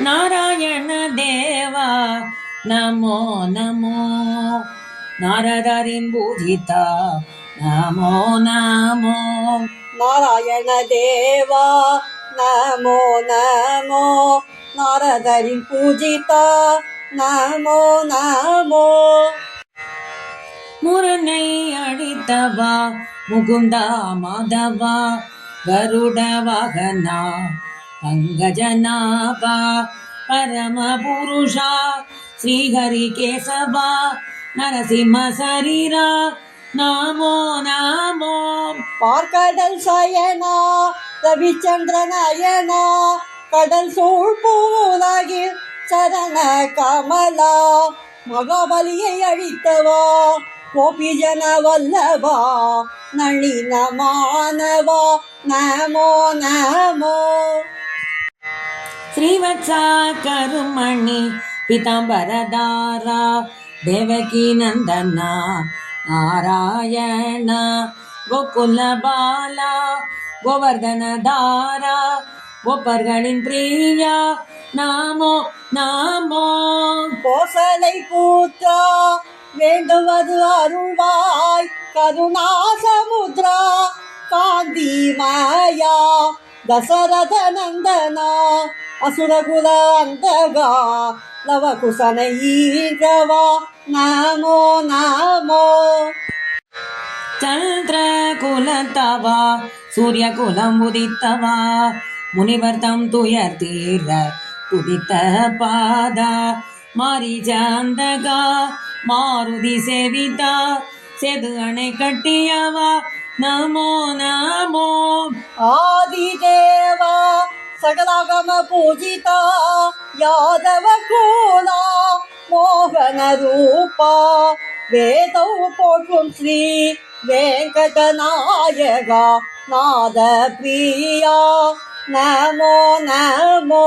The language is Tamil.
நாராயண தேவா நமோ நமோ. நாரதரின் பூஜிதா நமோ நமோ. நாராயண தேவா நமோ நமோ. நாரதரின் பூஜிதா நமோ நமோ. முரணை அடித்தவா முகுந்தா மாதவா கருட வாகனா பங்கஜநாபா பரம புருஷா ஸ்ரீஹரி கேசவா நரசிம்ம சரீரா நமோ நமோ. பார்க்கடல் சயனா ரவிச்சந்திர நயனா கடல் சூழ் பூலகில் சரண கமலா மகாபலியை அழித்தவா கோபிஜன வல்லவா நளின மானவா நமோ நமோ. ஸ்ரீவத்சா கருமணி பிதாம்பரதாரா தேவகி நந்தனா நாராயண கோகுல பாலா கோவர்தனதாரா கோப்பர்களின் பிரியா நமோ நமோ. கோசலை பூத்தா வேண்டுவது அருள்வாய் கருணா சமுத்ரா காந்தி மாயா தசரத நந்தனா அசுரகுல அந்தகா லவகுசன ஈகவா நமோ நமோ. சந்திர குலத்தவா சூரிய குலம் உதித்தவா முனிவர் தம் துயர் தீர துதித்த பாதா மாரிஜாந்தகா மாருதி சேவிதா சேது அணை கட்டியவா நமோ நமோ. ஆதிதேவா சகலாகம பூஜிதா யாதவ கூலா மோகன ரூபா வேதௌ போற்றும் ஸ்ரீ வெங்கடநாயகா நாத பிரியா நமோ நமோ.